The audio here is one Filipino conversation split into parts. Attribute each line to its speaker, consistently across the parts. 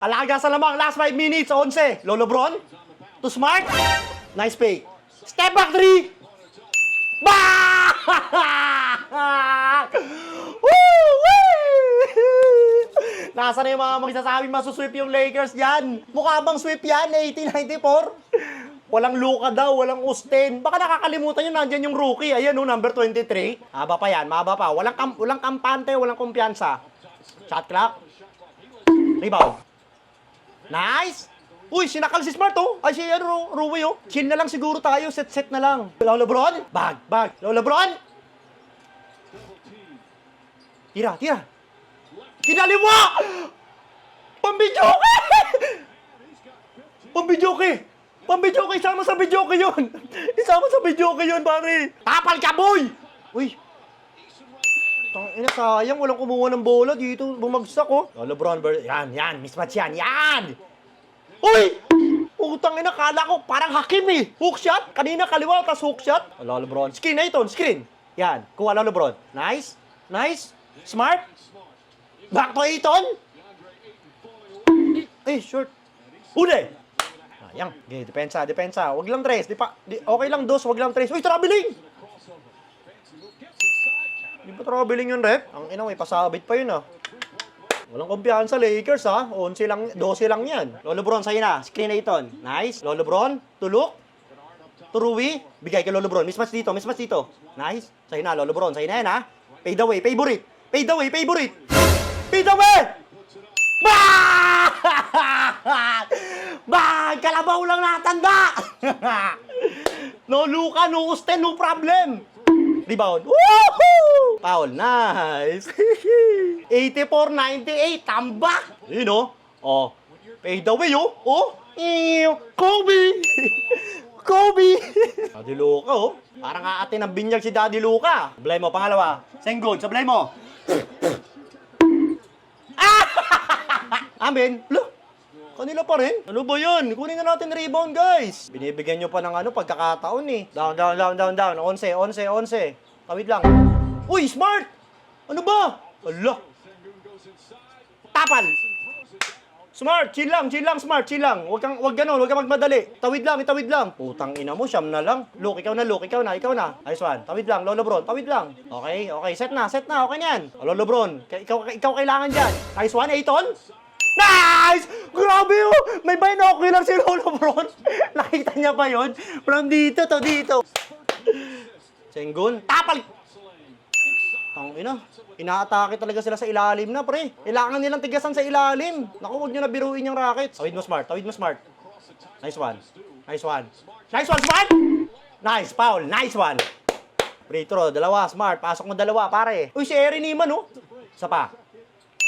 Speaker 1: Alaga sa lamang, last 5 minutes, 11. Lolo Bron, to Smart. Nice fake. Step back 3. Bah! Nasa na yung mga magsasabing masusweep yung Lakers dyan? Mukha bang sweep yan, 1894? Walang Luka daw, walang Austin. Baka nakakalimutan nyo, nandyan yung rookie. Ayan o, number 23. Haba pa yan, mahaba pa. Walang kampante, walang kumpiyansa. Shot clock. Rebound. Nice! Uy, sinakal si Smart oh. Ay, si Rui oh. Chill na lang siguro tayo, set na lang. Lolo Bron, bag. Lolo Bron! Tira. Kinaliwa! Pambidyoke! Pambidyoke, isama sa bidyoke yun. Isama sa bidyoke yun, pare. Tapal ka, boy! Uy. Tangina, sayang, walang kumuha ng bola dito. Bumagsak, oh. Lolo Bron, yan. Mismatch yan. Uy! Utang ina, kala ko parang Hakim eh. Hook shot. Kanina kaliwa, tas hook shot. Lolo Bron. Screen na ito, screen. Yan, kuha Lolo Bron. Nice. Smart. Back to Ayton. Short. Huli. Yang, okay, depensa. Wag lang tres. Okay lang dos, wag lang tres. Uy, traveling! Di ba traveling yun, rep? Ang ina, may pasabit pa yun, ah. Walang kumpiyansa, Lakers, ha? 11 lang, 12 lang yan. Lolo Bron, sa'yo na. Screen na iton. Nice. Lolo Bron, tulok. Turuwi. Bigay kay Lolo Bron. Mismatch dito. Nice. Sa'yo na, Lolo Bron. Sa'yo na yan, ha? Fade away. Bah! Kalabaw lang natanda! No Luka, no Austin, no problem. Rebound. Woohoo! Foul. Nice. 84-98. Tambak. Yun, oh. Oh. Fade away, oh. Oh. Kobe. Daddy Luka, oh. Parang aatin ng binyag si Daddy Luka. Sablay mo, pangalawa. Senggol, sablay mo. Amin. Look. Kanila pa rin? Ano ba yun? Kunin na natin rebound, guys. Binibigyan nyo pa ng pagkakataon eh. Down. 11. Tawid lang. Uy, Smart! Ano ba? Allah. Tapal. Smart, chill lang, Smart, chill lang. Wag kang magmadali. Tawid lang. Putang ina mo, siyam na lang. Luke, ikaw na. Nice one. Tawid lang, Lolo Bron, tawid lang. Okay. Set na. Okay na yan. Lolo Bron, ikaw kailangan dyan. Nice one, Ayton. Nice! Grabe oh! May binocular si Lolo Bron. Nakita niya pa yun? From dito to dito. Sengun. Tapal! Tangina. Inaatake talaga sila sa ilalim na, pre. Kailangan nilang tigasan sa ilalim. Naku, huwag nyo na biruin yung Rockets. Tawid mo, Smart. Nice one, Smart! Nice, foul. Nice one. Free throw, dalawa, Smart. Pasok mo dalawa, pare. Uy, si Eri Niman, oh. Isa pa.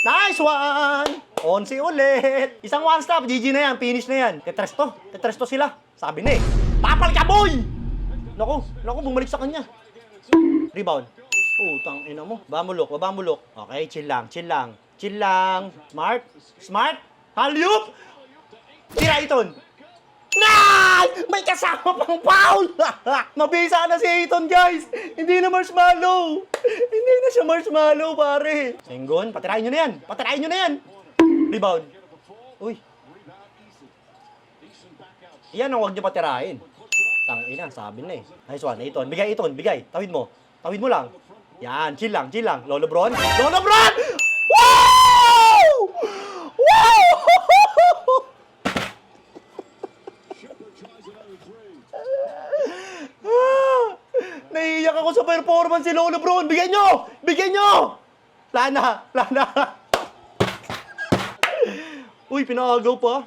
Speaker 1: Nice one! 11 ulit. Isang one stop, GG na yan, finish na yan. Tetresto sila. Sabi na eh. Tapal ka, boy! Naku, bumalik sa kanya. Rebound. Utang ina mo. Baba mo look. Okay, chill lang. Smart. Halyup! Tira Ayton. Nice! May kasama pang foul! Mabisa na si Ayton, guys. Hindi na siya marshmallow, pare. Sengun, patirahin nyo na yan. Rebound. Uy. Yan ang huwag nyo patirahin. Tangina, sabi na eh. Nice one, Ayton. Bigay. Tawid mo lang. Yan, chill lang. Lolo Bron. Wow! Naiiyak ako sa performance si Lolo Bron. Bigyan nyo! Lana. Uy, pinagaw pa.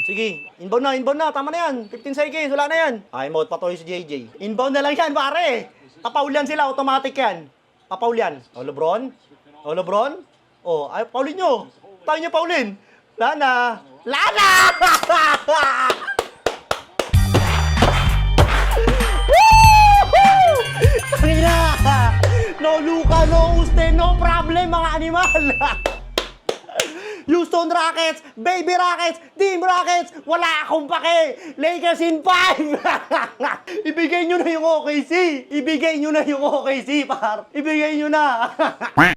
Speaker 1: Sige, inbound na. Tama na yan. 15 seconds, wala na yan. Timeout, patuloy si JJ. Inbound na lang yan, pare. Papaulyan sila, automatic yan. Lolo Bron? Oh, ay, paulin nyo. Tayo nyo paulin. Lana! Kanina! No Luka, no Austin, no problem, mga animal! Houston Rockets, Baby Rockets, Team Rockets, wala akong pake! Lakers in 5! Ibigay nyo na yung OKC, par! Ibigay nyo na!